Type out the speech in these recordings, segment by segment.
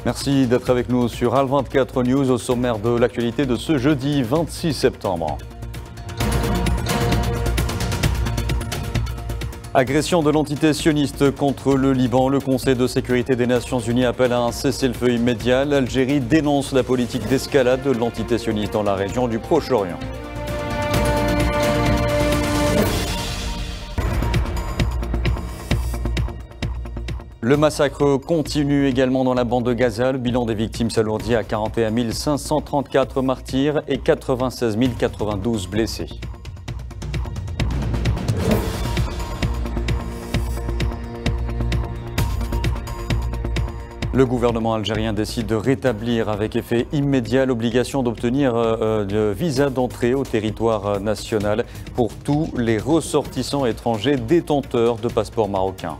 Merci d'être avec nous sur Al24 News au sommaire de l'actualité de ce jeudi 26 septembre. Agression de l'entité sioniste contre le Liban. Le Conseil de sécurité des Nations Unies appelle à un cessez-le-feu immédiat. L'Algérie dénonce la politique d'escalade de l'entité sioniste dans la région du Proche-Orient. Le massacre continue également dans la bande de Gaza. Le bilan des victimes s'alourdit à 41 534 martyrs et 96 092 blessés. Le gouvernement algérien décide de rétablir avec effet immédiat l'obligation d'obtenir le visa d'entrée au territoire national pour tous les ressortissants étrangers détenteurs de passeports marocains.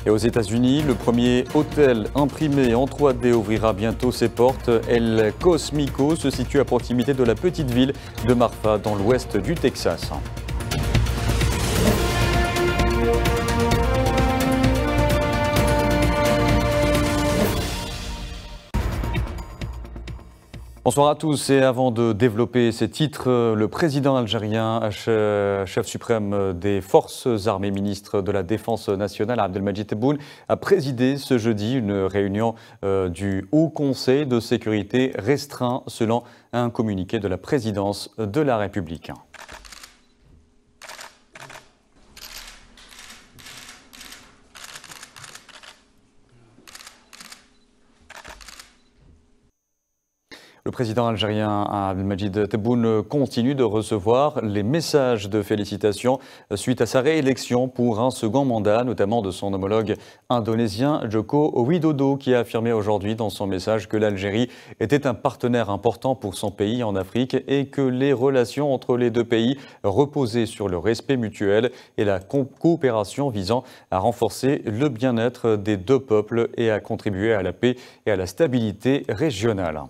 Et aux États-Unis, le premier hôtel imprimé en 3D ouvrira bientôt ses portes. El Cosmico se situe à proximité de la petite ville de Marfa, dans l'ouest du Texas. Bonsoir à tous et avant de développer ces titres, le président algérien, chef suprême des forces armées, ministre de la Défense nationale, Abdelmadjid Tebboune, a présidé ce jeudi une réunion du Haut Conseil de sécurité restreint selon un communiqué de la présidence de la République. Le président algérien Abdelmadjid Tebboune continue de recevoir les messages de félicitations suite à sa réélection pour un second mandat, notamment de son homologue indonésien Joko Widodo, qui a affirmé aujourd'hui dans son message que l'Algérie était un partenaire important pour son pays en Afrique et que les relations entre les deux pays reposaient sur le respect mutuel et la coopération visant à renforcer le bien-être des deux peuples et à contribuer à la paix et à la stabilité régionale.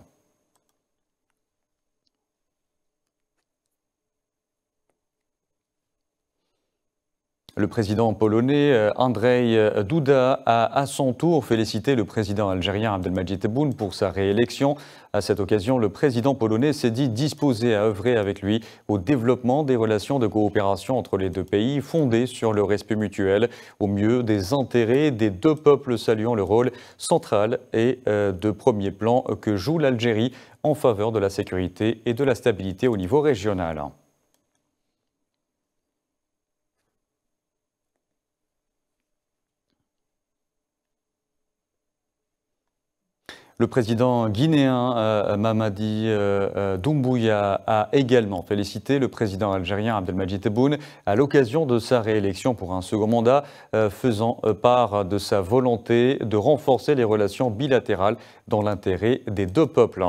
Le président polonais Andrzej Duda a à son tour félicité le président algérien Abdelmadjid Tebboune pour sa réélection. À cette occasion, le président polonais s'est dit disposé à œuvrer avec lui au développement des relations de coopération entre les deux pays fondées sur le respect mutuel au mieux des intérêts des deux peuples, saluant le rôle central et de premier plan que joue l'Algérie en faveur de la sécurité et de la stabilité au niveau régional. Le président guinéen Mamadi Doumbouya a également félicité le président algérien Abdelmadjid Tebboune à l'occasion de sa réélection pour un second mandat, faisant part de sa volonté de renforcer les relations bilatérales dans l'intérêt des deux peuples.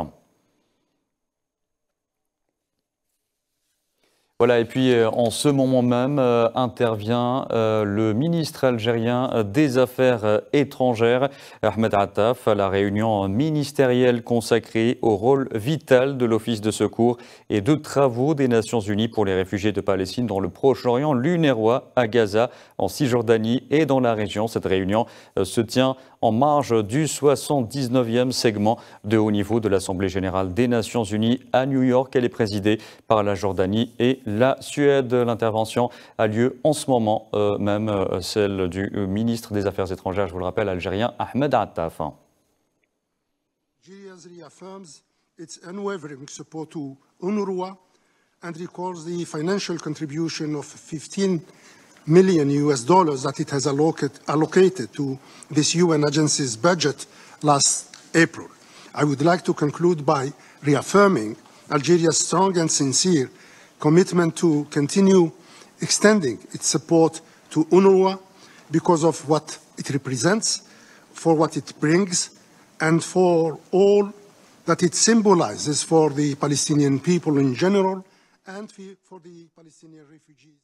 Voilà, et puis en ce moment même intervient le ministre algérien des Affaires étrangères, Ahmed Attaf, à la réunion ministérielle consacrée au rôle vital de l'Office de secours et de travaux des Nations Unies pour les réfugiés de Palestine dans le Proche-Orient, l'UNRWA, à Gaza, en Cisjordanie et dans la région. Cette réunion se tient en marge du 79e segment de haut niveau de l'Assemblée générale des Nations Unies à New York. Elle est présidée par la Jordanie et la Suède. L'intervention a lieu en ce moment même, celle du ministre des Affaires étrangères, je vous le rappelle, algérien Ahmed Attaf. Algeria reaffirms its unwavering support to UNRWA and recalls the financial contribution of $15 million that it has allocated to this UN agency's budget last April. I would like to conclude by reaffirming Algeria's strong and sincere commitment to continue extending its support to UNRWA because of what it represents, for what it brings, and for all that it symbolizes for the Palestinian people in general and for the Palestinian refugees.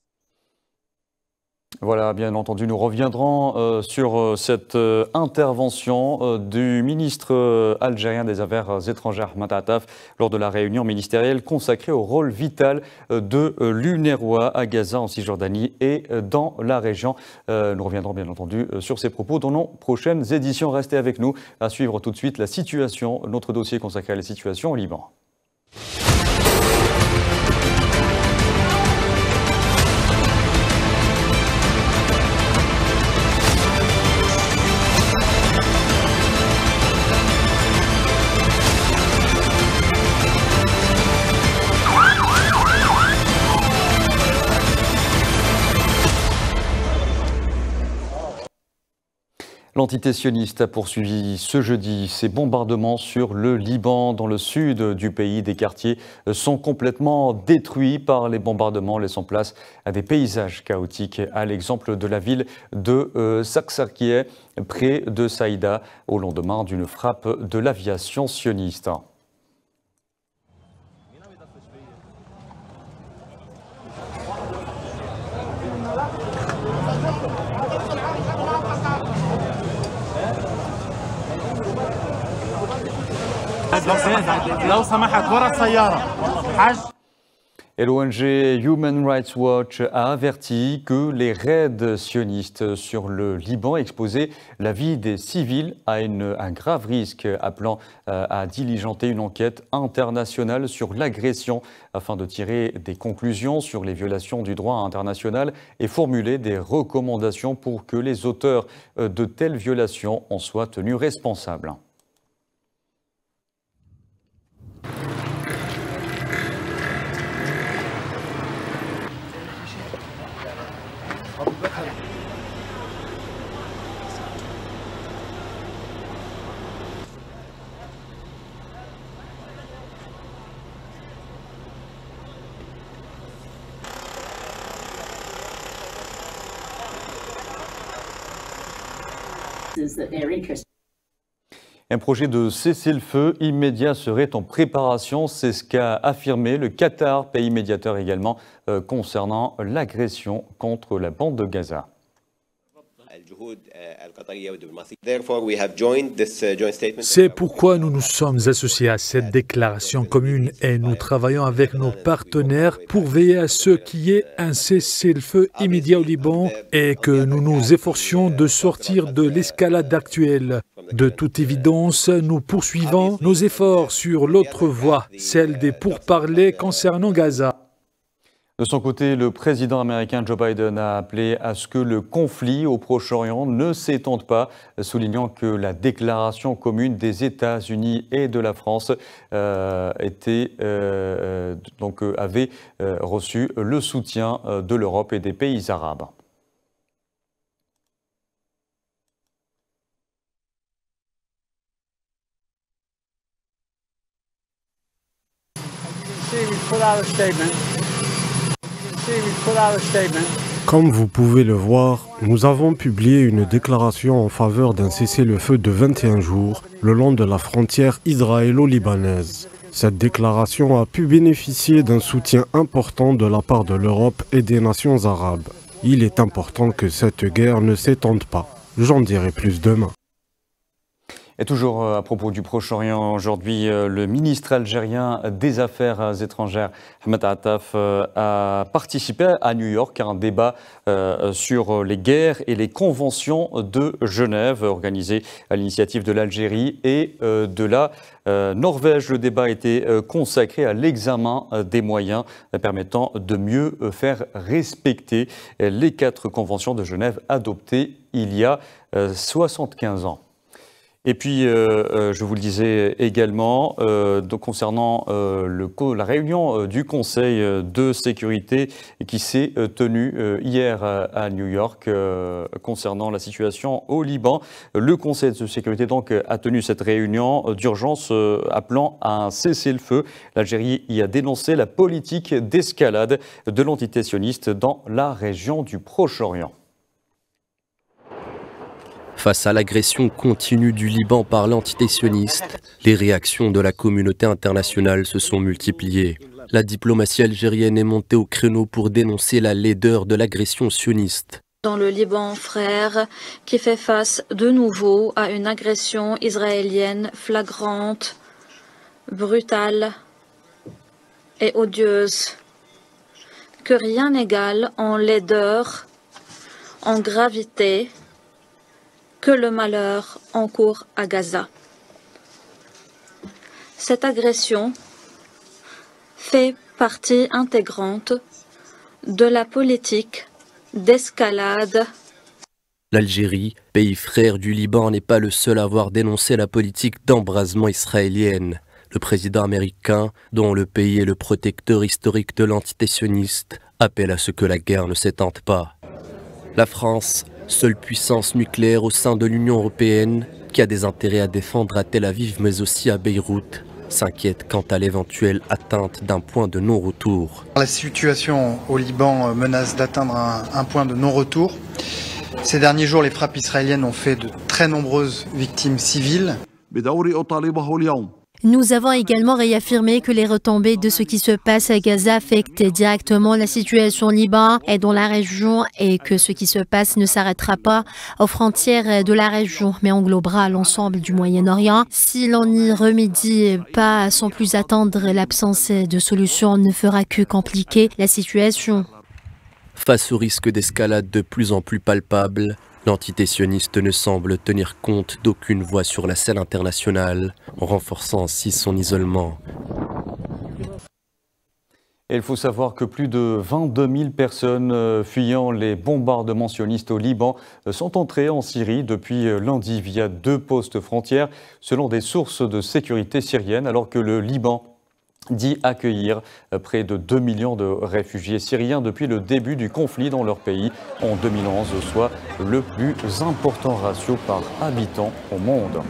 Voilà, bien entendu, nous reviendrons sur cette intervention du ministre algérien des Affaires étrangères, Ahmed Attaf, lors de la réunion ministérielle consacrée au rôle vital de l'UNRWA à Gaza, en Cisjordanie et dans la région. Nous reviendrons bien entendu sur ces propos dans nos prochaines éditions. Restez avec nous à suivre tout de suite la situation, notre dossier consacré à la situation au Liban. L'entité sioniste a poursuivi ce jeudi ses bombardements sur le Liban. Dans le sud du pays, des quartiers sont complètement détruits par les bombardements, laissant place à des paysages chaotiques, à l'exemple de la ville de Saksarkiye, près de Saïda, au lendemain d'une frappe de l'aviation sioniste. Et l'ONG Human Rights Watch a averti que les raids sionistes sur le Liban exposaient la vie des civils à un grave risque, appelant à diligenter une enquête internationale sur l'agression afin de tirer des conclusions sur les violations du droit international et formuler des recommandations pour que les auteurs de telles violations en soient tenus responsables. Un projet de cessez-le-feu immédiat serait en préparation, c'est ce qu'a affirmé le Qatar, pays médiateur également, concernant l'agression contre la bande de Gaza. C'est pourquoi nous nous sommes associés à cette déclaration commune et nous travaillons avec nos partenaires pour veiller à ce qu'il y ait un cessez-le-feu immédiat au Liban et que nous nous efforcions de sortir de l'escalade actuelle. De toute évidence, nous poursuivons nos efforts sur l'autre voie, celle des pourparlers concernant Gaza. De son côté, le président américain Joe Biden a appelé à ce que le conflit au Proche-Orient ne s'étende pas, soulignant que la déclaration commune des États-Unis et de la France avait reçu le soutien de l'Europe et des pays arabes. Comme vous pouvez le voir, nous avons publié une déclaration en faveur d'un cessez-le-feu de 21 jours le long de la frontière israélo-libanaise. Cette déclaration a pu bénéficier d'un soutien important de la part de l'Europe et des nations arabes. Il est important que cette guerre ne s'étende pas. J'en dirai plus demain. Et toujours à propos du Proche-Orient, aujourd'hui, le ministre algérien des Affaires étrangères, Ahmed Attaf, a participé à New York à un débat sur les guerres et les conventions de Genève, organisé à l'initiative de l'Algérie et de la Norvège. Le débat a été consacré à l'examen des moyens permettant de mieux faire respecter les 4 conventions de Genève adoptées il y a 75 ans. Et puis, je vous le disais également, concernant la réunion du Conseil de sécurité qui s'est tenue hier à New York concernant la situation au Liban. Le Conseil de sécurité donc a tenu cette réunion d'urgence appelant à un cessez-le-feu. L'Algérie y a dénoncé la politique d'escalade de l'entité sioniste dans la région du Proche-Orient. Face à l'agression continue du Liban par l'entité sioniste, les réactions de la communauté internationale se sont multipliées. La diplomatie algérienne est montée au créneau pour dénoncer la laideur de l'agression sioniste. Dans le Liban, frère, qui fait face de nouveau à une agression israélienne flagrante, brutale et odieuse, que rien n'égale en laideur, en gravité, que le malheur en cours à Gaza. Cette agression fait partie intégrante de la politique d'escalade. L'Algérie, pays frère du Liban, n'est pas le seul à avoir dénoncé la politique d'embrasement israélienne. Le président américain, dont le pays est le protecteur historique de l'entité sioniste, appelle à ce que la guerre ne s'étende pas. La France, seule puissance nucléaire au sein de l'Union européenne, qui a des intérêts à défendre à Tel Aviv mais aussi à Beyrouth, s'inquiète quant à l'éventuelle atteinte d'un point de non-retour. La situation au Liban menace d'atteindre un point de non-retour. Ces derniers jours, les frappes israéliennes ont fait de très nombreuses victimes civiles. Nous avons également réaffirmé que les retombées de ce qui se passe à Gaza affectent directement la situation au Liban et dans la région et que ce qui se passe ne s'arrêtera pas aux frontières de la région mais englobera l'ensemble du Moyen-Orient. Si l'on n'y remédie pas sans plus attendre, l'absence de solution ne fera que compliquer la situation. Face au risque d'escalade de plus en plus palpable, l'entité sioniste ne semble tenir compte d'aucune voix sur la scène internationale, en renforçant ainsi son isolement. Et il faut savoir que plus de 22 000 personnes fuyant les bombardements sionistes au Liban sont entrées en Syrie depuis lundi via 2 postes frontières, selon des sources de sécurité syriennes, alors que le Liban dit accueillir près de 2 millions de réfugiés syriens depuis le début du conflit dans leur pays en 2011, soit le plus important ratio par habitant au monde.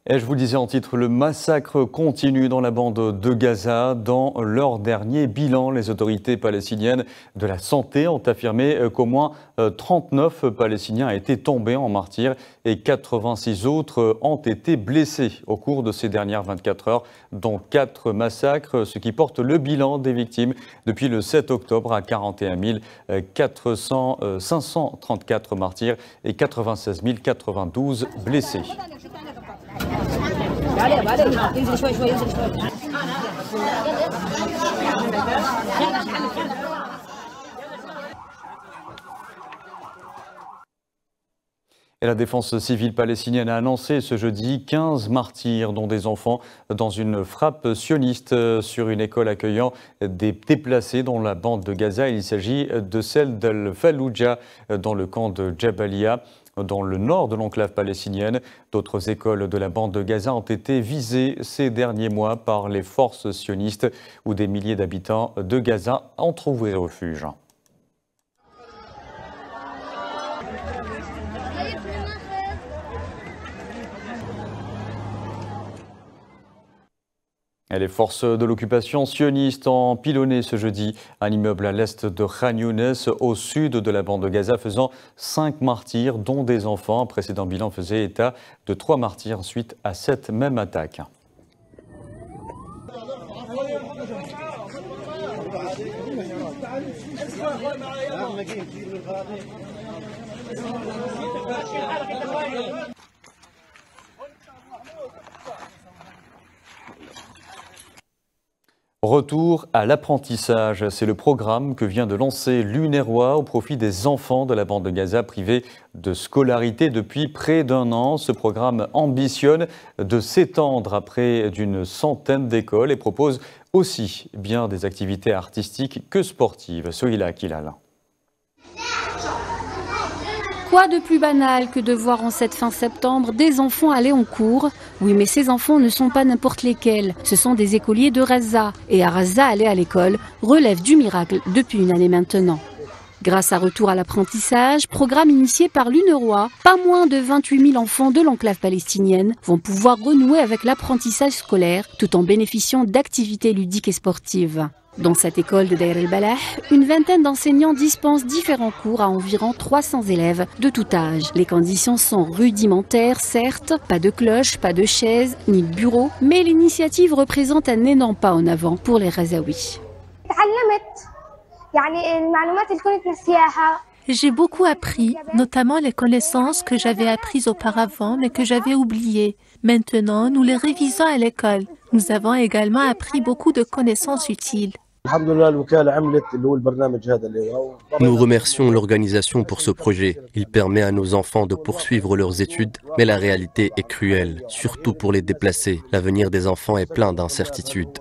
Et je vous le disais en titre, le massacre continue dans la bande de Gaza. Dans leur dernier bilan, les autorités palestiniennes de la santé ont affirmé qu'au moins 39 Palestiniens étaient tombés en martyrs et 86 autres ont été blessés au cours de ces dernières 24 heures, dont 4 massacres, ce qui porte le bilan des victimes depuis le 7 octobre à 41 534 martyrs et 96 092 blessés. Et la défense civile palestinienne a annoncé ce jeudi 15 martyrs, dont des enfants, dans une frappe sioniste sur une école accueillant des déplacés dans la bande de Gaza. Il s'agit de celle d'Al-Fallujah dans le camp de Jabalia, dans le nord de l'enclave palestinienne. D'autres écoles de la bande de Gaza ont été visées ces derniers mois par les forces sionistes, où des milliers d'habitants de Gaza ont trouvé refuge. Et les forces de l'occupation sioniste ont pilonné ce jeudi un immeuble à l'est de Khan Younes, au sud de la bande de Gaza, faisant 5 martyrs, dont des enfants. Un précédent bilan faisait état de 3 martyrs suite à cette même attaque. Retour à l'apprentissage, c'est le programme que vient de lancer l'UNRWA au profit des enfants de la bande de Gaza privés de scolarité depuis près d'1 an. Ce programme ambitionne de s'étendre à près d'une centaine d'écoles et propose aussi bien des activités artistiques que sportives. Sohila Kilal. Quoi de plus banal que de voir en cette fin septembre des enfants aller en cours? Oui, mais ces enfants ne sont pas n'importe lesquels. Ce sont des écoliers de Raza. Et à Raza, aller à l'école relève du miracle depuis une année maintenant. Grâce à Retour à l'apprentissage, programme initié par l'UNRWA, pas moins de 28 000 enfants de l'enclave palestinienne vont pouvoir renouer avec l'apprentissage scolaire tout en bénéficiant d'activités ludiques et sportives. Dans cette école de Deir el-Balah, une vingtaine d'enseignants dispensent différents cours à environ 300 élèves de tout âge. Les conditions sont rudimentaires, certes, pas de cloche, pas de chaise, ni de bureau, mais l'initiative représente un énorme pas en avant pour les Razaouis. J'ai beaucoup appris, notamment les connaissances que j'avais apprises auparavant mais que j'avais oubliées. Maintenant, nous les révisons à l'école. Nous avons également appris beaucoup de connaissances utiles. Nous remercions l'organisation pour ce projet. Il permet à nos enfants de poursuivre leurs études, mais la réalité est cruelle, surtout pour les déplacés. L'avenir des enfants est plein d'incertitudes.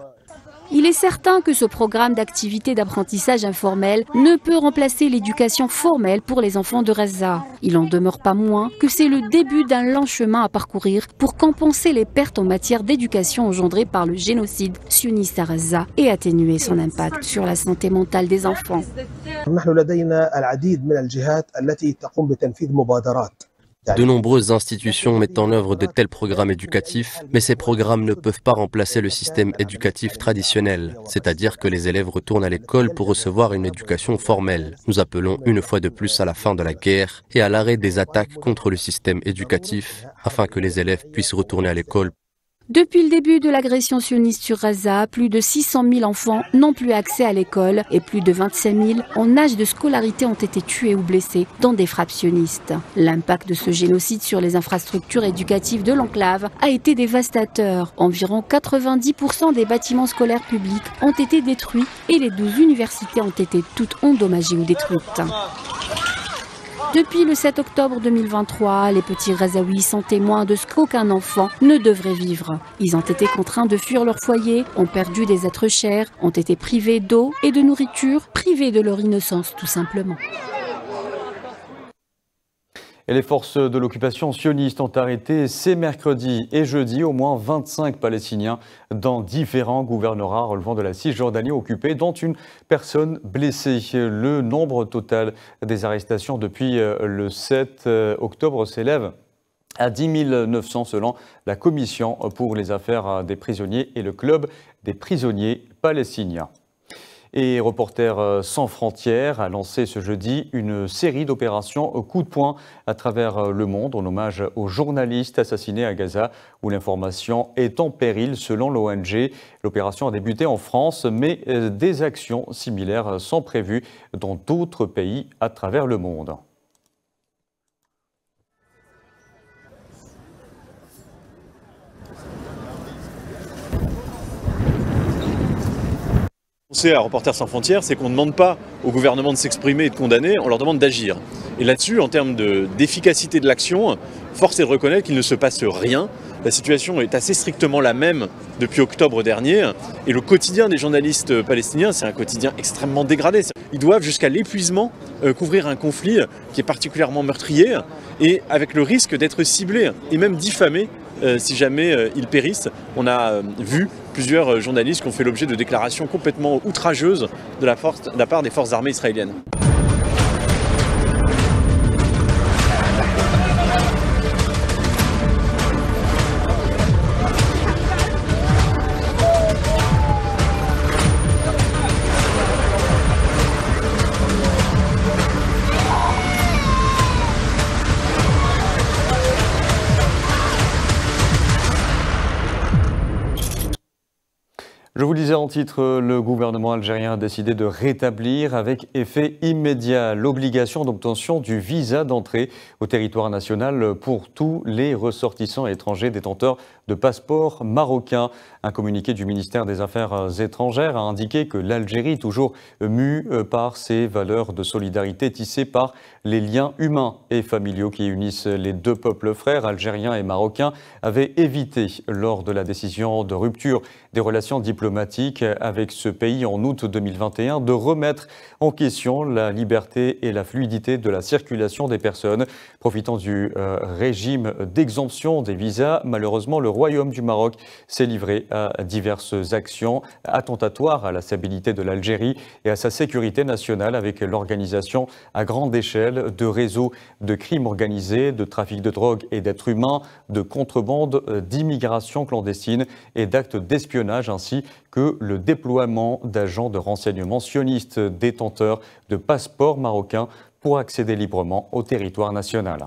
Il est certain que ce programme d'activité d'apprentissage informel ne peut remplacer l'éducation formelle pour les enfants de Raza. Il en demeure pas moins que c'est le début d'un long chemin à parcourir pour compenser les pertes en matière d'éducation engendrées par le génocide sioniste à Raza et atténuer son impact sur la santé mentale des enfants. De nombreuses institutions mettent en œuvre de tels programmes éducatifs, mais ces programmes ne peuvent pas remplacer le système éducatif traditionnel, c'est-à-dire que les élèves retournent à l'école pour recevoir une éducation formelle. Nous appelons une fois de plus à la fin de la guerre et à l'arrêt des attaques contre le système éducatif, afin que les élèves puissent retourner à l'école. Depuis le début de l'agression sioniste sur Raza, plus de 600 000 enfants n'ont plus accès à l'école et plus de 25 000 en âge de scolarité ont été tués ou blessés dans des frappes sionistes. L'impact de ce génocide sur les infrastructures éducatives de l'enclave a été dévastateur. Environ 90% des bâtiments scolaires publics ont été détruits et les 12 universités ont été toutes endommagées ou détruites. Depuis le 7 octobre 2023, les petits Razaouis sont témoins de ce qu'aucun enfant ne devrait vivre. Ils ont été contraints de fuir leur foyer, ont perdu des êtres chers, ont été privés d'eau et de nourriture, privés de leur innocence tout simplement. Et les forces de l'occupation sioniste ont arrêté ces mercredis et jeudi au moins 25 Palestiniens dans différents gouvernorats relevant de la Cisjordanie occupée, dont une personne blessée. Le nombre total des arrestations depuis le 7 octobre s'élève à 10 900 selon la Commission pour les affaires des prisonniers et le Club des prisonniers palestiniens. Et Reporters sans frontières a lancé ce jeudi une série d'opérations coup de poing à travers le monde en hommage aux journalistes assassinés à Gaza où l'information est en péril selon l'ONG. L'opération a débuté en France mais des actions similaires sont prévues dans d'autres pays à travers le monde. On sait à Reporters sans frontières, c'est qu'on ne demande pas au gouvernement de s'exprimer et de condamner, on leur demande d'agir. Et là-dessus, en termes d'efficacité de l'action, force est de reconnaître qu'il ne se passe rien. La situation est assez strictement la même depuis octobre dernier. Et le quotidien des journalistes palestiniens, c'est un quotidien extrêmement dégradé. Ils doivent jusqu'à l'épuisement couvrir un conflit qui est particulièrement meurtrier et avec le risque d'être ciblés et même diffamés si jamais ils périssent. On a vu plusieurs journalistes qui ont fait l'objet de déclarations complètement outrageuses de la part des forces armées israéliennes. Je vous disais en titre, le gouvernement algérien a décidé de rétablir avec effet immédiat l'obligation d'obtention du visa d'entrée au territoire national pour tous les ressortissants étrangers détenteurs de passeport marocain. Un communiqué du ministère des Affaires étrangères a indiqué que l'Algérie, toujours mue par ses valeurs de solidarité tissées par les liens humains et familiaux qui unissent les deux peuples frères, algériens et marocains, avait évité, lors de la décision de rupture des relations diplomatiques avec ce pays en août 2021, de remettre en question la liberté et la fluidité de la circulation des personnes. Profitant du régime d'exemption des visas, malheureusement, le Royaume du Maroc s'est livré à diverses actions attentatoires à la stabilité de l'Algérie et à sa sécurité nationale, avec l'organisation à grande échelle de réseaux de crimes organisés, de trafic de drogue et d'êtres humains, de contrebande, d'immigration clandestine et d'actes d'espionnage, ainsi que le déploiement d'agents de renseignement sionistes détenteurs de passeports marocains pour accéder librement au territoire national.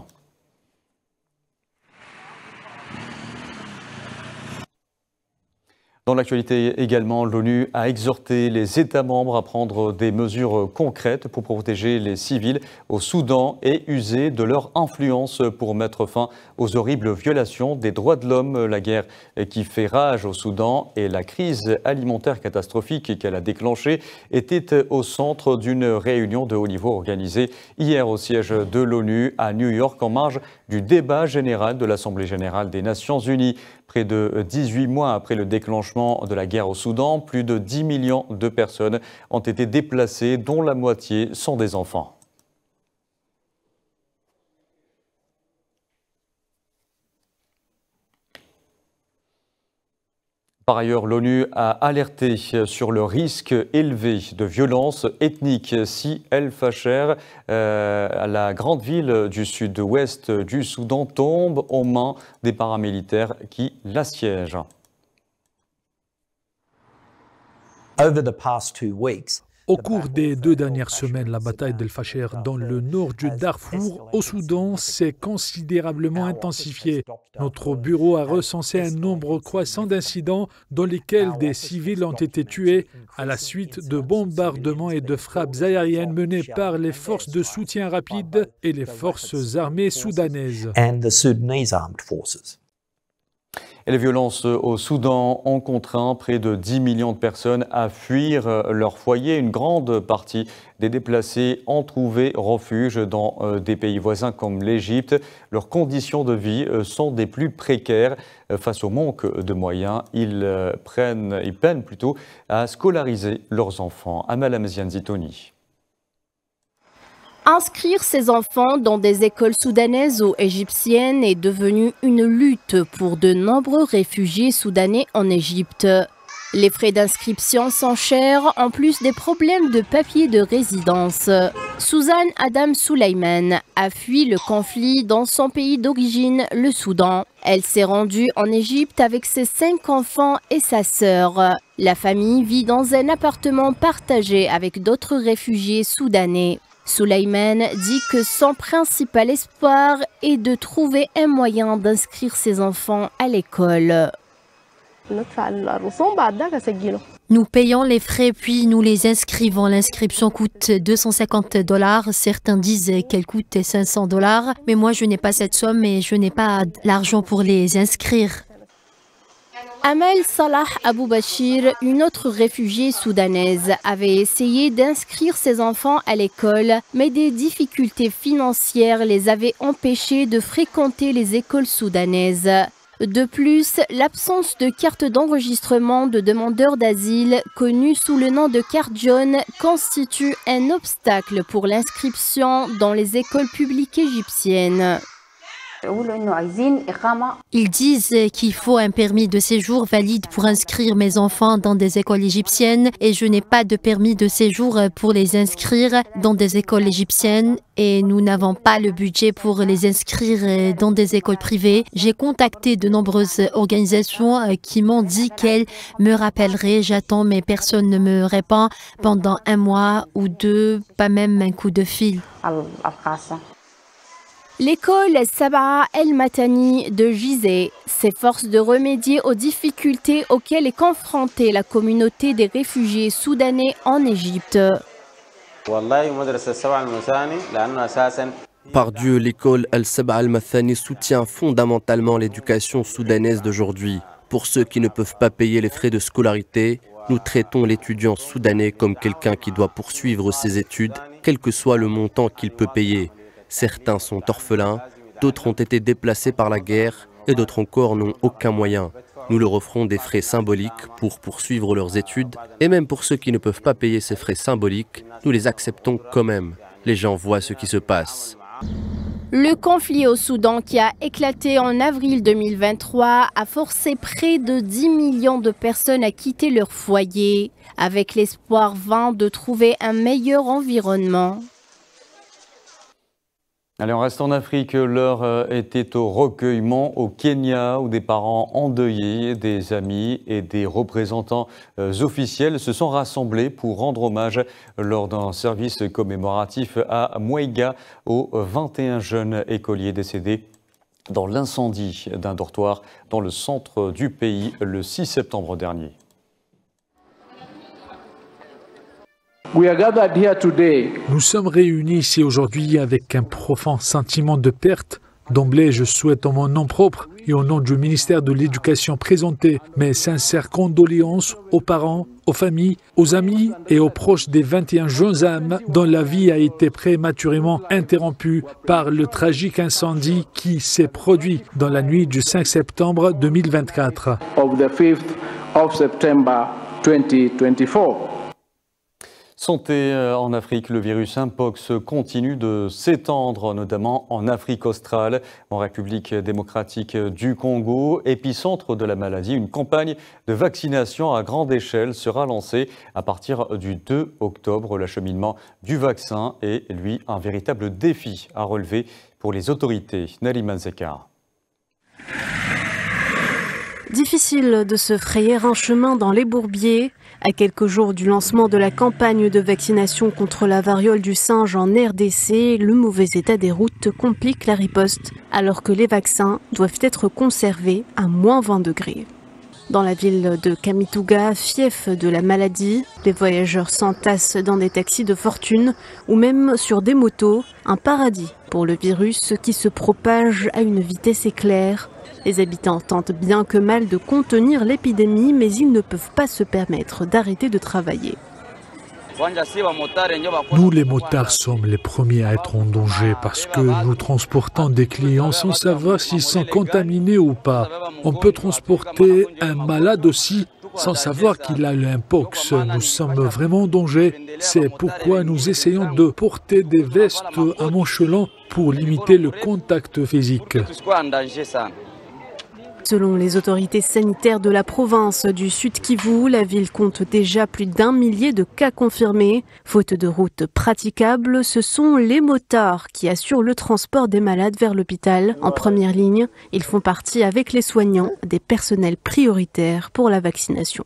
Dans l'actualité également, l'ONU a exhorté les États membres à prendre des mesures concrètes pour protéger les civils au Soudan et user de leur influence pour mettre fin aux horribles violations des droits de l'homme. La guerre qui fait rage au Soudan et la crise alimentaire catastrophique qu'elle a déclenchée étaient au centre d'une réunion de haut niveau organisée hier au siège de l'ONU à New York en marge du débat général de l'Assemblée générale des Nations unies. Près de 18 mois après le déclenchement de la guerre au Soudan, plus de 10 millions de personnes ont été déplacées, dont la moitié sont des enfants. Par ailleurs, l'ONU a alerté sur le risque élevé de violence ethnique si El Fasher, la grande ville du sud-ouest du Soudan, tombe aux mains des paramilitaires qui l'assiègent. Au cours des 2 dernières semaines, la bataille d'El Fasher dans le nord du Darfour, au Soudan, s'est considérablement intensifiée. Notre bureau a recensé un nombre croissant d'incidents dans lesquels des civils ont été tués à la suite de bombardements et de frappes aériennes menées par les forces de soutien rapide et les forces armées soudanaises. Et les violences au Soudan ont contraint près de 10 millions de personnes à fuir leur foyer. Une grande partie des déplacés ont trouvé refuge dans des pays voisins comme l'Égypte. Leurs conditions de vie sont des plus précaires. Face au manque de moyens, ils peinent plutôt à scolariser leurs enfants. Amal Amzian Zitouni. Inscrire ses enfants dans des écoles soudanaises ou égyptiennes est devenu une lutte pour de nombreux réfugiés soudanais en Égypte. Les frais d'inscription sont chers, en plus des problèmes de papier de résidence. Suzanne Adam Suleiman a fui le conflit dans son pays d'origine, le Soudan. Elle s'est rendue en Égypte avec ses 5 enfants et sa sœur. La famille vit dans un appartement partagé avec d'autres réfugiés soudanais. Suleiman dit que son principal espoir est de trouver un moyen d'inscrire ses enfants à l'école. Nous payons les frais puis nous les inscrivons. L'inscription coûte $250. Certains disent qu'elle coûte $500. Mais moi, je n'ai pas cette somme et je n'ai pas l'argent pour les inscrire. Amal Salah Abou Bachir, une autre réfugiée soudanaise, avait essayé d'inscrire ses enfants à l'école, mais des difficultés financières les avaient empêchés de fréquenter les écoles soudanaises. De plus, l'absence de carte d'enregistrement de demandeurs d'asile, connue sous le nom de carte jaune, constitue un obstacle pour l'inscription dans les écoles publiques égyptiennes. Ils disent qu'il faut un permis de séjour valide pour inscrire mes enfants dans des écoles égyptiennes et je n'ai pas de permis de séjour pour les inscrire dans des écoles égyptiennes et nous n'avons pas le budget pour les inscrire dans des écoles privées. J'ai contacté de nombreuses organisations qui m'ont dit qu'elles me rappelleraient. J'attends mais personne ne me répond pendant 1 mois ou 2, pas même un coup de fil. L'école Sabaa El Matani de Gizeh s'efforce de remédier aux difficultés auxquelles est confrontée la communauté des réfugiés soudanais en Égypte. Par Dieu, l'école Al-Sab'a Al-Mathani soutient fondamentalement l'éducation soudanaise d'aujourd'hui. Pour ceux qui ne peuvent pas payer les frais de scolarité, nous traitons l'étudiant soudanais comme quelqu'un qui doit poursuivre ses études, quel que soit le montant qu'il peut payer. Certains sont orphelins, d'autres ont été déplacés par la guerre et d'autres encore n'ont aucun moyen. Nous leur offrons des frais symboliques pour poursuivre leurs études et même pour ceux qui ne peuvent pas payer ces frais symboliques, nous les acceptons quand même. Les gens voient ce qui se passe. Le conflit au Soudan qui a éclaté en avril 2023 a forcé près de 10 millions de personnes à quitter leur foyer, avec l'espoir vain de trouver un meilleur environnement. Allez, on reste en Afrique. L'heure était au recueillement au Kenya où des parents endeuillés, des amis et des représentants officiels se sont rassemblés pour rendre hommage lors d'un service commémoratif à Mouéga aux 21 jeunes écoliers décédés dans l'incendie d'un dortoir dans le centre du pays le 6 septembre dernier. Nous sommes réunis ici aujourd'hui avec un profond sentiment de perte. D'emblée, je souhaite en mon nom propre et au nom du ministère de l'Éducation présenter mes sincères condoléances aux parents, aux familles, aux amis et aux proches des 21 jeunes âmes dont la vie a été prématurément interrompue par le tragique incendie qui s'est produit dans la nuit du 5 septembre 2024. Santé en Afrique, le virus Mpox continue de s'étendre, notamment en Afrique australe, en République démocratique du Congo, épicentre de la maladie. Une campagne de vaccination à grande échelle sera lancée à partir du 2 octobre. L'acheminement du vaccin est, lui, un véritable défi à relever pour les autorités. Naliman Zekar. Difficile de se frayer un chemin dans les bourbiers. À quelques jours du lancement de la campagne de vaccination contre la variole du singe en RDC, le mauvais état des routes complique la riposte, alors que les vaccins doivent être conservés à moins 20 degrés. Dans la ville de Kamituga, fief de la maladie, les voyageurs s'entassent dans des taxis de fortune ou même sur des motos, un paradis pour le virus qui se propage à une vitesse éclair. Les habitants tentent bien que mal de contenir l'épidémie, mais ils ne peuvent pas se permettre d'arrêter de travailler. Nous, les motards, sommes les premiers à être en danger parce que nous transportons des clients sans savoir s'ils sont contaminés ou pas. On peut transporter un malade aussi sans savoir qu'il a le Mpox. Nous sommes vraiment en danger. C'est pourquoi nous essayons de porter des vestes à manches longues pour limiter le contact physique. Selon les autorités sanitaires de la province du Sud Kivu, la ville compte déjà plus d'1 millier de cas confirmés. Faute de routes praticables, ce sont les motards qui assurent le transport des malades vers l'hôpital. En première ligne, ils font partie avec les soignants des personnels prioritaires pour la vaccination.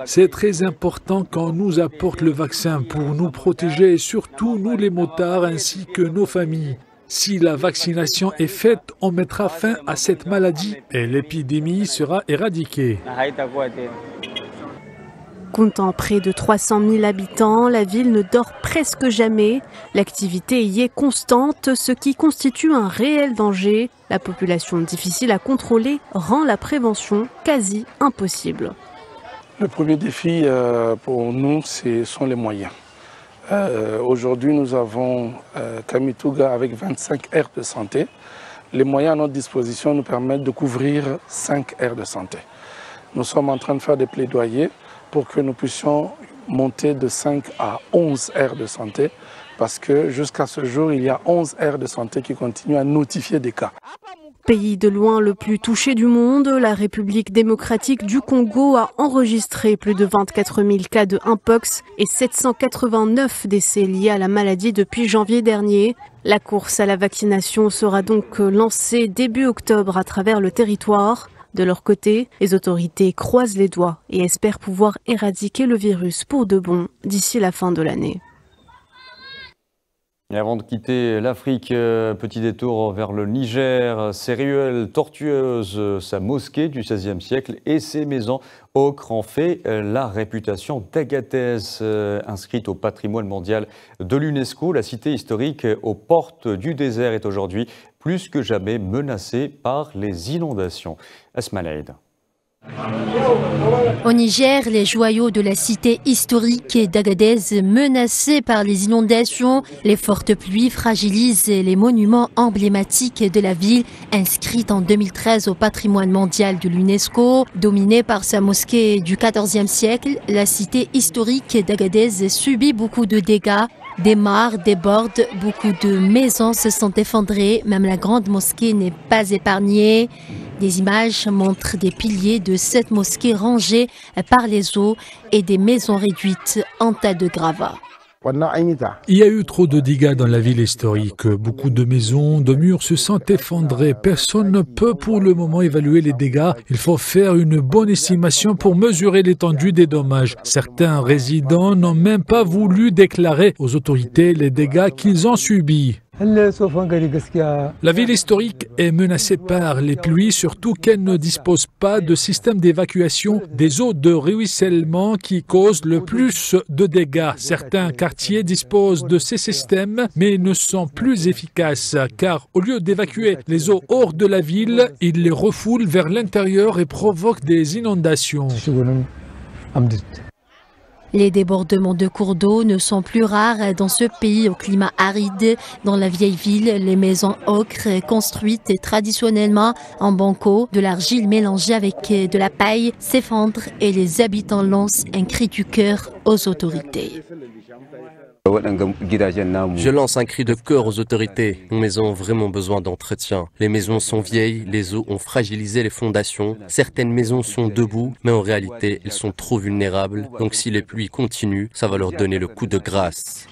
C'est très important qu'on nous apporte le vaccin pour nous protéger et surtout nous les motards ainsi que nos familles. Si la vaccination est faite, on mettra fin à cette maladie et l'épidémie sera éradiquée. Comptant près de 300 000 habitants, la ville ne dort presque jamais. L'activité y est constante, ce qui constitue un réel danger. La population difficile à contrôler rend la prévention quasi impossible. Le premier défi pour nous, ce sont les moyens. Aujourd'hui, nous avons Kamituga avec 25 aires de santé. Les moyens à notre disposition nous permettent de couvrir 5 aires de santé. Nous sommes en train de faire des plaidoyers pour que nous puissions monter de 5 à 11 aires de santé parce que jusqu'à ce jour, il y a 11 aires de santé qui continuent à notifier des cas. Pays de loin le plus touché du monde, la République démocratique du Congo a enregistré plus de 24 000 cas de Mpox et 789 décès liés à la maladie depuis janvier dernier. La course à la vaccination sera donc lancée début octobre à travers le territoire. De leur côté, les autorités croisent les doigts et espèrent pouvoir éradiquer le virus pour de bon d'ici la fin de l'année. Et avant de quitter l'Afrique, petit détour vers le Niger, ses ruelles tortueuses, sa mosquée du XVIe siècle et ses maisons ocre en fait la réputation d'Agadez, inscrite au patrimoine mondial de l'UNESCO. La cité historique aux portes du désert est aujourd'hui plus que jamais menacée par les inondations. Asma Laïd. Au Niger, les joyaux de la cité historique d'Agadez menacés par les inondations, les fortes pluies fragilisent les monuments emblématiques de la ville, inscrite en 2013 au patrimoine mondial de l'UNESCO. Dominée par sa mosquée du XIVe siècle, la cité historique d'Agadez subit beaucoup de dégâts. Des mares débordent, beaucoup de maisons se sont effondrées, même la grande mosquée n'est pas épargnée. Des images montrent des piliers de cette mosquée rangés par les eaux et des maisons réduites en tas de gravats. Il y a eu trop de dégâts dans la ville historique. Beaucoup de maisons, de murs se sont effondrés. Personne ne peut pour le moment évaluer les dégâts. Il faut faire une bonne estimation pour mesurer l'étendue des dommages. Certains résidents n'ont même pas voulu déclarer aux autorités les dégâts qu'ils ont subis. La ville historique est menacée par les pluies, surtout qu'elle ne dispose pas de système d'évacuation des eaux de ruissellement qui causent le plus de dégâts. Certains quartiers disposent de ces systèmes, mais ne sont plus efficaces, car au lieu d'évacuer les eaux hors de la ville, ils les refoulent vers l'intérieur et provoquent des inondations. Les débordements de cours d'eau ne sont plus rares dans ce pays au climat aride. Dans la vieille ville, les maisons ocre construites traditionnellement en banco, de l'argile mélangée avec de la paille s'effondrent et les habitants lancent un cri du cœur aux autorités. Je lance un cri de cœur aux autorités. Nos maisons ont vraiment besoin d'entretien. Les maisons sont vieilles, les eaux ont fragilisé les fondations. Certaines maisons sont debout, mais en réalité, elles sont trop vulnérables. Donc si les pluies continuent, ça va leur donner le coup de grâce.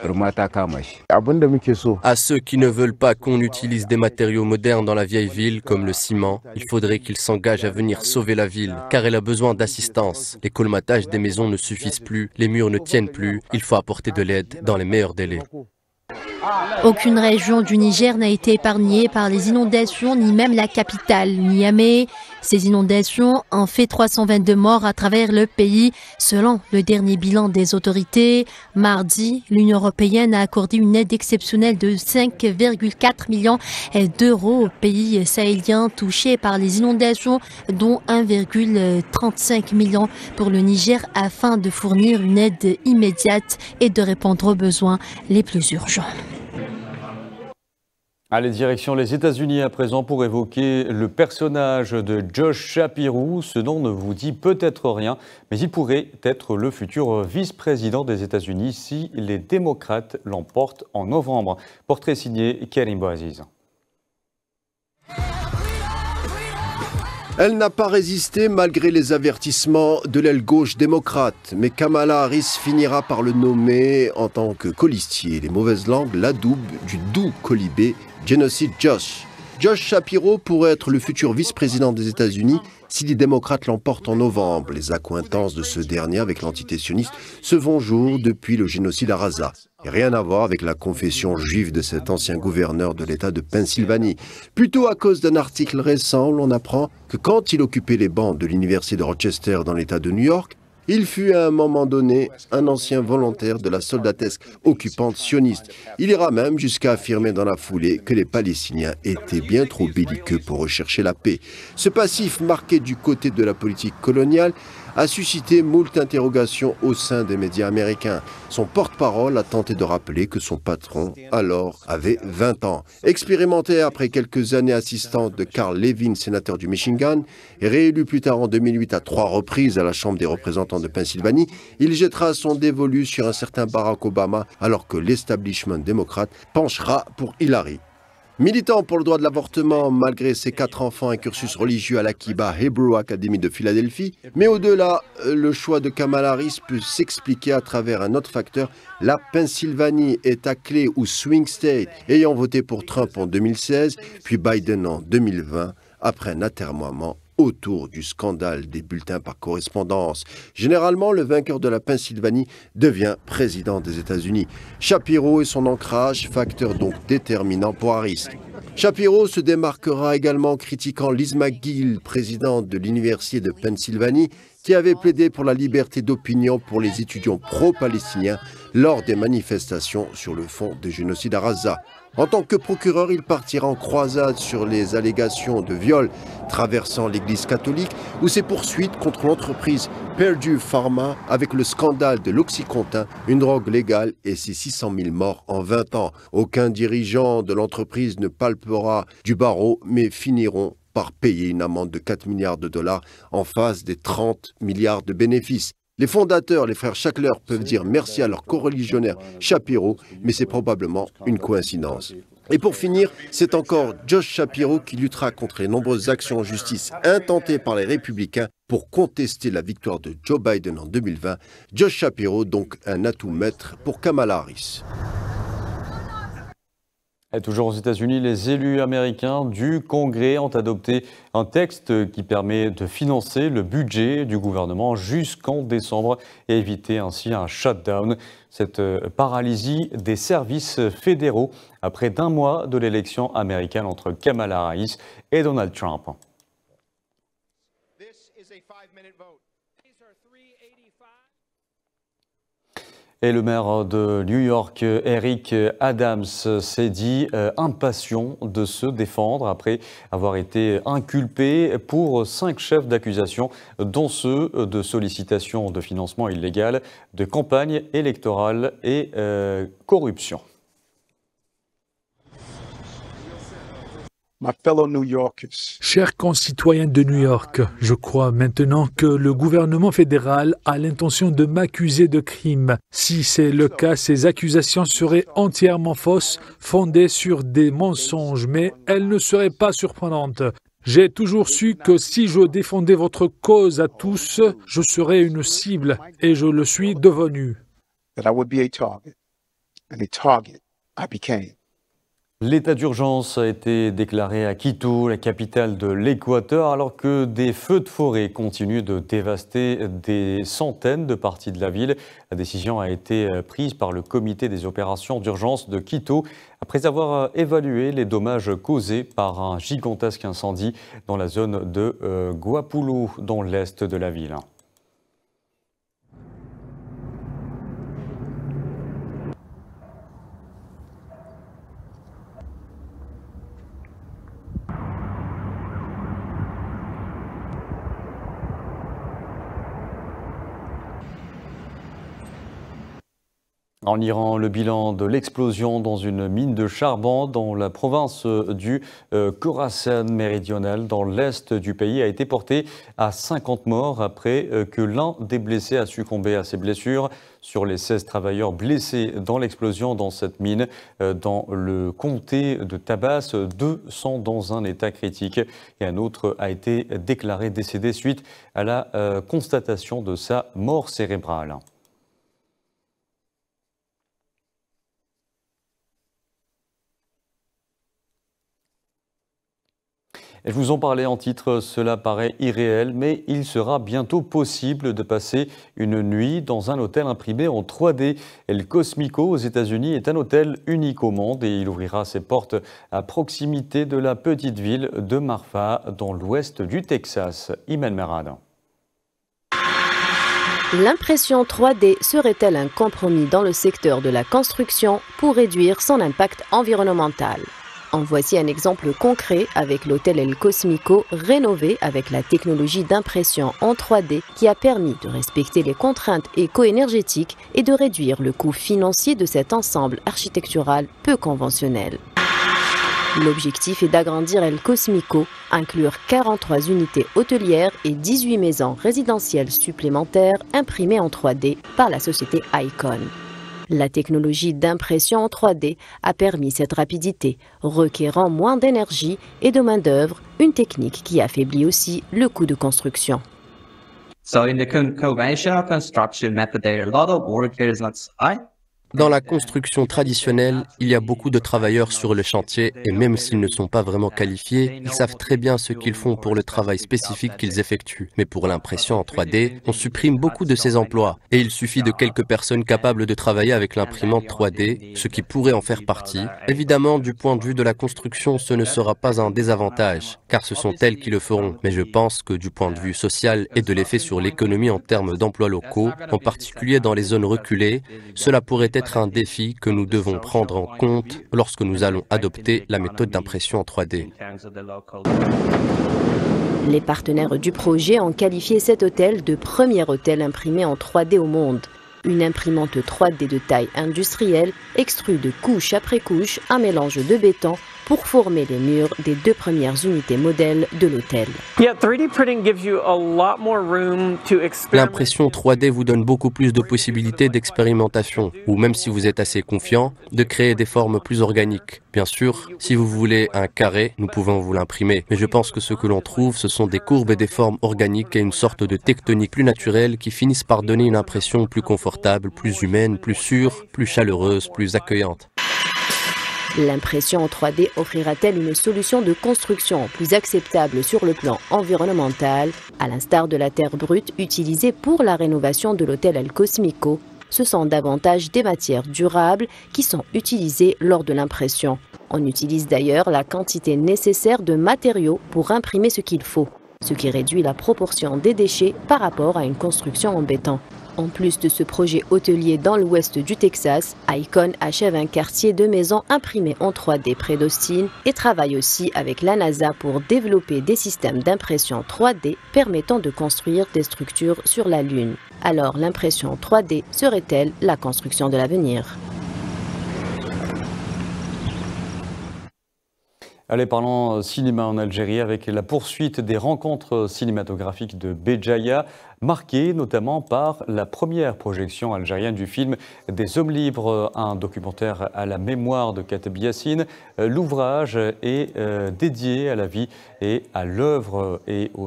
À ceux qui ne veulent pas qu'on utilise des matériaux modernes dans la vieille ville, comme le ciment, il faudrait qu'ils s'engagent à venir sauver la ville, car elle a besoin d'assistance. Les colmatages des maisons ne suffisent plus, les murs ne tiennent plus, il faut apporter de l'aide dans les meilleurs délais. Aucune région du Niger n'a été épargnée par les inondations, ni même la capitale, Niamey. Ces inondations ont fait 322 morts à travers le pays, selon le dernier bilan des autorités. Mardi, l'Union européenne a accordé une aide exceptionnelle de 5,4 millions d'euros aux pays sahéliens touchés par les inondations, dont 1,35 million pour le Niger, afin de fournir une aide immédiate et de répondre aux besoins les plus urgents. Allez, direction les États-Unis à présent pour évoquer le personnage de Josh Shapiro. Ce nom ne vous dit peut-être rien, mais il pourrait être le futur vice-président des États-Unis si les démocrates l'emportent en novembre. Portrait signé Karim Boaziz. Elle n'a pas résisté malgré les avertissements de l'aile gauche démocrate, mais Kamala Harris finira par le nommer en tant que colistier. Les mauvaises langues l'adoubent du doux colibé Genocide Josh. Josh Shapiro pourrait être le futur vice-président des États-Unis si les démocrates l'emportent en novembre. Les accointances de ce dernier avec l'entité sioniste se font jour depuis le génocide à Gaza. Et rien à voir avec la confession juive de cet ancien gouverneur de l'État de Pennsylvanie. Plutôt à cause d'un article récent où l'on apprend que quand il occupait les bancs de l'université de Rochester dans l'État de New York, il fut à un moment donné un ancien volontaire de la soldatesque occupante sioniste. Il ira même jusqu'à affirmer dans la foulée que les Palestiniens étaient bien trop belliqueux pour rechercher la paix. Ce passif marqué du côté de la politique coloniale a suscité moult interrogations au sein des médias américains. Son porte-parole a tenté de rappeler que son patron, alors, avait 20 ans. Expérimenté après quelques années assistante de Carl Levin, sénateur du Michigan, et réélu plus tard en 2008 à 3 reprises à la Chambre des représentants de Pennsylvanie, il jettera son dévolu sur un certain Barack Obama alors que l'establishment démocrate penchera pour Hillary. Militant pour le droit de l'avortement, malgré ses 4 enfants, un cursus religieux à l'Akiba Hebrew Academy de Philadelphie. Mais au-delà, le choix de Kamala Harris peut s'expliquer à travers un autre facteur. La Pennsylvanie est à clé ou swing state, ayant voté pour Trump en 2016, puis Biden en 2020, après un atermoiement autour du scandale des bulletins par correspondance. Généralement, le vainqueur de la Pennsylvanie devient président des États-Unis. Shapiro et son ancrage, facteur donc déterminant pour Harris. Shapiro se démarquera également en critiquant Liz McGill, présidente de l'Université de Pennsylvanie, qui avait plaidé pour la liberté d'opinion pour les étudiants pro-palestiniens lors des manifestations sur le fond du génocide à Gaza. En tant que procureur, il partira en croisade sur les allégations de viol traversant l'Église catholique ou ses poursuites contre l'entreprise Purdue Pharma avec le scandale de l'Oxycontin, une drogue légale et ses 600 000 morts en 20 ans. Aucun dirigeant de l'entreprise ne palpera du barreau, mais finiront par payer une amende de 4 milliards de dollars en face des 30 milliards de bénéfices. Les fondateurs, les frères Shackler, peuvent dire merci à leur coreligionnaire Shapiro, mais c'est probablement une coïncidence. Et pour finir, c'est encore Josh Shapiro qui luttera contre les nombreuses actions en justice intentées par les républicains pour contester la victoire de Joe Biden en 2020. Josh Shapiro, donc un atout maître pour Kamala Harris. Et toujours aux États-Unis, les élus américains du Congrès ont adopté un texte qui permet de financer le budget du gouvernement jusqu'en décembre et éviter ainsi un shutdown, cette paralysie des services fédéraux après d'un mois de l'élection américaine entre Kamala Harris et Donald Trump. Et le maire de New York, Eric Adams, s'est dit impatient de se défendre après avoir été inculpé pour 5 chefs d'accusation, dont ceux de sollicitation de financement illégal, de campagne électorale et corruption. Chers concitoyens de New York, je crois maintenant que le gouvernement fédéral a l'intention de m'accuser de crime. Si c'est le cas, ces accusations seraient entièrement fausses, fondées sur des mensonges, mais elles ne seraient pas surprenantes. J'ai toujours su que si je défendais votre cause à tous, je serais une cible, et je le suis devenu. L'état d'urgence a été déclaré à Quito, la capitale de l'Équateur, alors que des feux de forêt continuent de dévaster des centaines de parties de la ville. La décision a été prise par le comité des opérations d'urgence de Quito après avoir évalué les dommages causés par un gigantesque incendie dans la zone de Guapulo, dans l'est de la ville. En Iran, le bilan de l'explosion dans une mine de charbon dans la province du Khorasan méridional, dans l'est du pays, a été porté à 50 morts après que l'un des blessés a succombé à ses blessures. Sur les 16 travailleurs blessés dans l'explosion dans cette mine, dans le comté de Tabas, 2 sont dans un état critique et un autre a été déclaré décédé suite à la constatation de sa mort cérébrale. Et je vous en parlais en titre, cela paraît irréel, mais il sera bientôt possible de passer une nuit dans un hôtel imprimé en 3D. El Cosmico aux États-Unis est un hôtel unique au monde et il ouvrira ses portes à proximité de la petite ville de Marfa, dans l'ouest du Texas. Iman Merad. L'impression 3D serait-elle un compromis dans le secteur de la construction pour réduire son impact environnemental ? En voici un exemple concret avec l'hôtel El Cosmico rénové avec la technologie d'impression en 3D qui a permis de respecter les contraintes éco-énergétiques et de réduire le coût financier de cet ensemble architectural peu conventionnel. L'objectif est d'agrandir El Cosmico, inclure 43 unités hôtelières et 18 maisons résidentielles supplémentaires imprimées en 3D par la société Icon. La technologie d'impression en 3D a permis cette rapidité, requérant moins d'énergie et de main-d'œuvre, une technique qui affaiblit aussi le coût de construction. So in the conventional construction method, there are a lot of workers on site. Dans la construction traditionnelle, il y a beaucoup de travailleurs sur le chantier et même s'ils ne sont pas vraiment qualifiés, ils savent très bien ce qu'ils font pour le travail spécifique qu'ils effectuent. Mais pour l'impression en 3D, on supprime beaucoup de ces emplois et il suffit de quelques personnes capables de travailler avec l'imprimante 3D, ce qui pourrait en faire partie. Évidemment, du point de vue de la construction, ce ne sera pas un désavantage, car ce sont elles qui le feront. Mais je pense que du point de vue social et de l'effet sur l'économie en termes d'emplois locaux, en particulier dans les zones reculées, cela pourrait être un défi que nous devons prendre en compte lorsque nous allons adopter la méthode d'impression en 3D. Les partenaires du projet ont qualifié cet hôtel de premier hôtel imprimé en 3D au monde. Une imprimante 3D de taille industrielle extrude couche après couche un mélange de béton pour former les murs des 2 premières unités modèles de l'hôtel. L'impression 3D vous donne beaucoup plus de possibilités d'expérimentation, ou même si vous êtes assez confiant, de créer des formes plus organiques. Bien sûr, si vous voulez un carré, nous pouvons vous l'imprimer, mais je pense que ce que l'on trouve, ce sont des courbes et des formes organiques et une sorte de tectonique plus naturelle qui finissent par donner une impression plus confortable, plus humaine, plus sûre, plus chaleureuse, plus accueillante. L'impression en 3D offrira-t-elle une solution de construction plus acceptable sur le plan environnemental, à l'instar de la terre brute utilisée pour la rénovation de l'hôtel El Cosmico? Ce sont davantage des matières durables qui sont utilisées lors de l'impression. On utilise d'ailleurs la quantité nécessaire de matériaux pour imprimer ce qu'il faut, ce qui réduit la proportion des déchets par rapport à une construction en béton. En plus de ce projet hôtelier dans l'ouest du Texas, Icon achève un quartier de maisons imprimées en 3D près d'Austin et travaille aussi avec la NASA pour développer des systèmes d'impression 3D permettant de construire des structures sur la Lune. Alors l'impression 3D serait-elle la construction de l'avenir ? Allez, parlons cinéma en Algérie avec la poursuite des rencontres cinématographiques de Béjaïa, marquée notamment par la première projection algérienne du film Des hommes libres, un documentaire à la mémoire de Kateb Yassine. L'ouvrage est dédié à la vie et à l'œuvre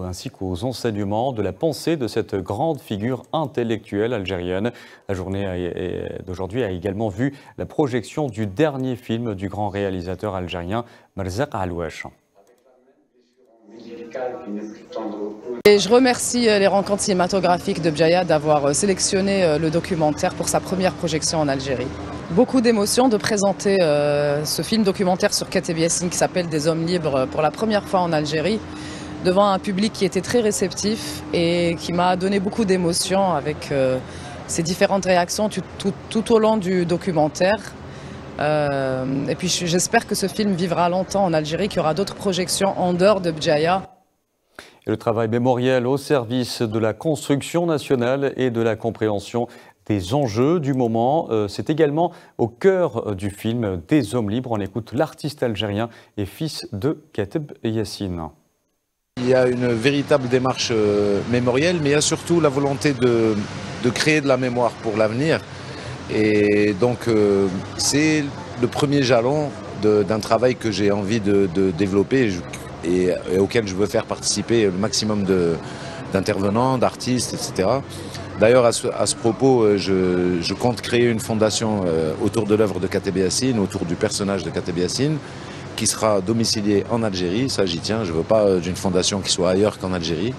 ainsi qu'aux enseignements de la pensée de cette grande figure intellectuelle algérienne. La journée d'aujourd'hui a également vu la projection du dernier film du grand réalisateur algérien Merzaq Alouache. Et je remercie les rencontres cinématographiques de Béjaïa d'avoir sélectionné le documentaire pour sa première projection en Algérie. Beaucoup d'émotions de présenter ce film documentaire sur Kateb Yassine qui s'appelle Des hommes libres pour la première fois en Algérie devant un public qui était très réceptif et qui m'a donné beaucoup d'émotions avec ses différentes réactions tout au long du documentaire. Et puis j'espère que ce film vivra longtemps en Algérie, qu'il y aura d'autres projections en dehors de Béjaïa. Et le travail mémoriel au service de la construction nationale et de la compréhension des enjeux du moment, c'est également au cœur du film Des hommes libres. On écoute l'artiste algérien et fils de Kateb Yassine. Il y a une véritable démarche mémorielle, mais il y a surtout la volonté de créer de la mémoire pour l'avenir. Et donc c'est le premier jalon d'un travail que j'ai envie de développer et auquel je veux faire participer le maximum d'intervenants, d'artistes, etc. D'ailleurs, à ce propos, je compte créer une fondation autour de l'œuvre de Kateb Yassine, autour du personnage de Kateb Yassine, qui sera domicilié en Algérie. Ça, j'y tiens. Je ne veux pas d'une fondation qui soit ailleurs qu'en Algérie.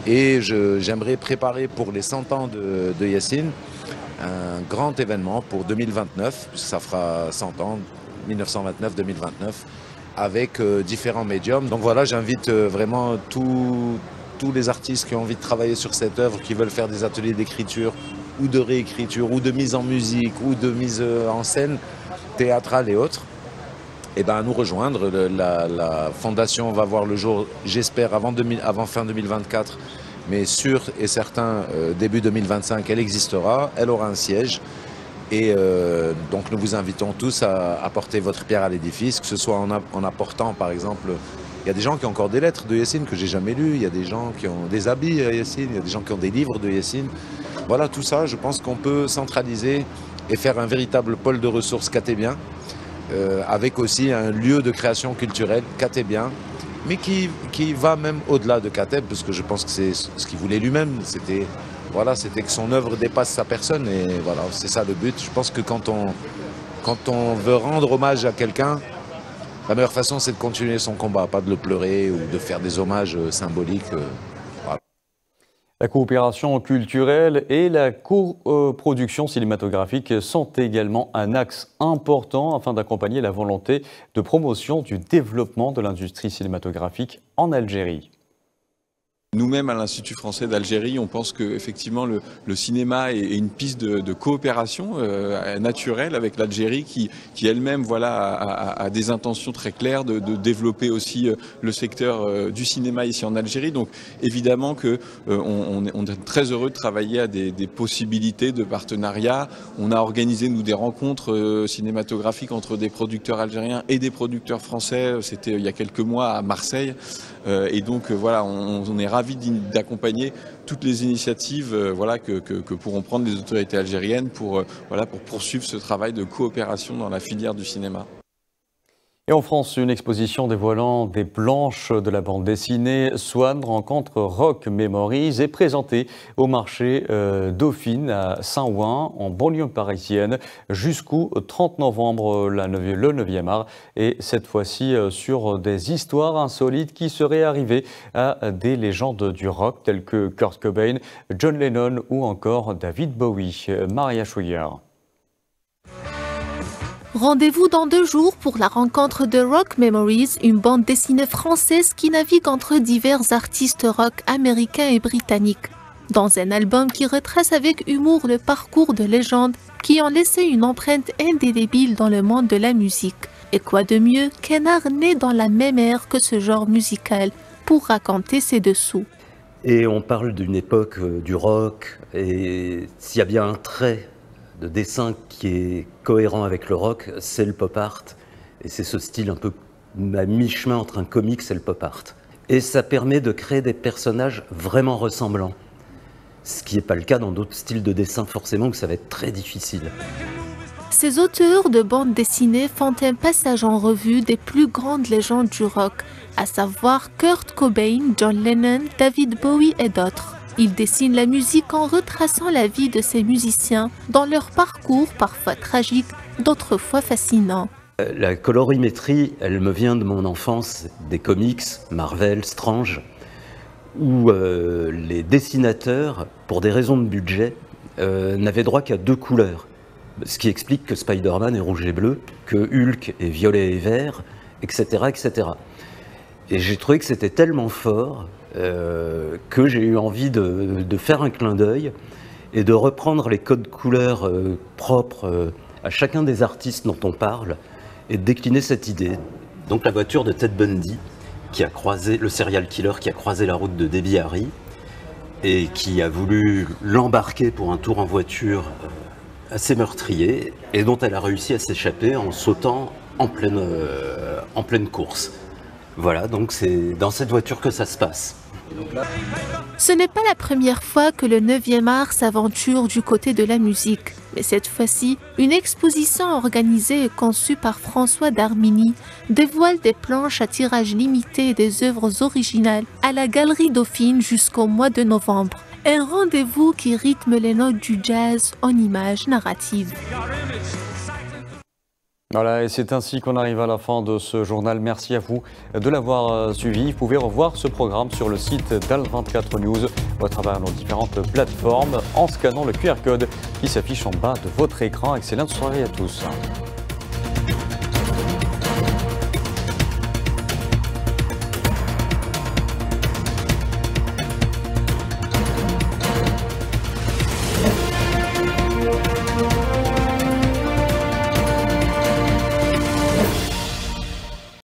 Et j'aimerais préparer pour les 100 ans de Yassine un grand événement pour 2029, puisque ça fera 100 ans, 1929-2029, avec différents médiums. Donc voilà, j'invite vraiment tous les artistes qui ont envie de travailler sur cette œuvre, qui veulent faire des ateliers d'écriture ou de réécriture ou de mise en musique ou de mise en scène théâtrale et autres, et ben à nous rejoindre. La fondation va voir le jour, j'espère, avant fin 2024, mais sûr et certain, début 2025, elle existera, elle aura un siège. Et donc nous vous invitons tous à apporter votre pierre à l'édifice, que ce soit en apportant par exemple, il y a des gens qui ont encore des lettres de Yassine que j'ai jamais lues, il y a des gens qui ont des habits à Yassine, il y a des gens qui ont des livres de Yassine. Voilà, tout ça, je pense qu'on peut centraliser et faire un véritable pôle de ressources katébien, avec aussi un lieu de création culturelle katébien, mais qui va même au-delà de Kateb, parce que je pense que c'est ce qu'il voulait lui-même, c'était voilà, c'était que son œuvre dépasse sa personne et voilà, c'est ça le but. Je pense que quand on veut rendre hommage à quelqu'un, la meilleure façon c'est de continuer son combat, pas de le pleurer ou de faire des hommages symboliques. Voilà. La coopération culturelle et la coproduction cinématographique sont également un axe important afin d'accompagner la volonté de promotion du développement de l'industrie cinématographique en Algérie. Nous-mêmes, à l'Institut français d'Algérie, on pense qu'effectivement le cinéma est une piste de coopération naturelle avec l'Algérie qui elle-même a des intentions très claires de développer aussi le secteur du cinéma ici en Algérie. Donc évidemment qu'on est très heureux de travailler à des possibilités de partenariat. On a organisé, nous, des rencontres cinématographiques entre des producteurs algériens et des producteurs français. C'était il y a quelques mois à Marseille. Et donc voilà, on est ravis d'accompagner toutes les initiatives que pourront prendre les autorités algériennes pour poursuivre ce travail de coopération dans la filière du cinéma. Et en France, une exposition dévoilant des planches de la bande dessinée Swan rencontre Rock Memories est présentée au marché Dauphine à Saint-Ouen, en banlieue parisienne, jusqu'au 30 novembre, le 9e art. Et cette fois-ci sur des histoires insolites qui seraient arrivées à des légendes du rock telles que Kurt Cobain, John Lennon ou encore David Bowie. Maria Schouyer. Rendez-vous dans 2 jours pour la rencontre de Rock Memories, une bande dessinée française qui navigue entre divers artistes rock américains et britanniques. Dans un album qui retrace avec humour le parcours de légendes qui ont laissé une empreinte indélébile dans le monde de la musique. Et quoi de mieux qu'un art né dans la même ère que ce genre musical pour raconter ses dessous. Et on parle d'une époque du rock, et s'il y a bien un trait de dessin qui est cohérent avec le rock, c'est le pop art. Et c'est ce style un peu à mi-chemin entre un comics et le pop art. Et ça permet de créer des personnages vraiment ressemblants. Ce qui n'est pas le cas dans d'autres styles de dessin, forcément, où ça va être très difficile. Ces auteurs de bandes dessinées font un passage en revue des plus grandes légendes du rock, à savoir Kurt Cobain, John Lennon, David Bowie et d'autres. Ils dessinent la musique en retraçant la vie de ces musiciens dans leur parcours parfois tragique, d'autres fois fascinant. La colorimétrie, elle me vient de mon enfance, des comics, Marvel, Strange, où les dessinateurs, pour des raisons de budget, n'avaient droit qu'à 2 couleurs. Ce qui explique que Spider-Man est rouge et bleu, que Hulk est violet et vert, etc. etc. Et j'ai trouvé que c'était tellement fort que j'ai eu envie de faire un clin d'œil et de reprendre les codes couleurs propres à chacun des artistes dont on parle et de décliner cette idée. Donc la voiture de Ted Bundy, qui a croisé le serial killer qui a croisé la route de Debbie Harry et qui a voulu l'embarquer pour un tour en voiture assez meurtrier et dont elle a réussi à s'échapper en sautant en pleine course. Voilà, donc c'est dans cette voiture que ça se passe. Ce n'est pas la première fois que le 9e art s'aventure du côté de la musique. Mais cette fois-ci, une exposition organisée et conçue par François Darmini dévoile des planches à tirage limité et des œuvres originales à la Galerie Dauphine jusqu'au mois de novembre. Un rendez-vous qui rythme les notes du jazz en images narratives. Voilà, et c'est ainsi qu'on arrive à la fin de ce journal. Merci à vous de l'avoir suivi. Vous pouvez revoir ce programme sur le site d'Al24 News ou à travers nos différentes plateformes en scannant le QR code qui s'affiche en bas de votre écran. Excellente soirée à tous.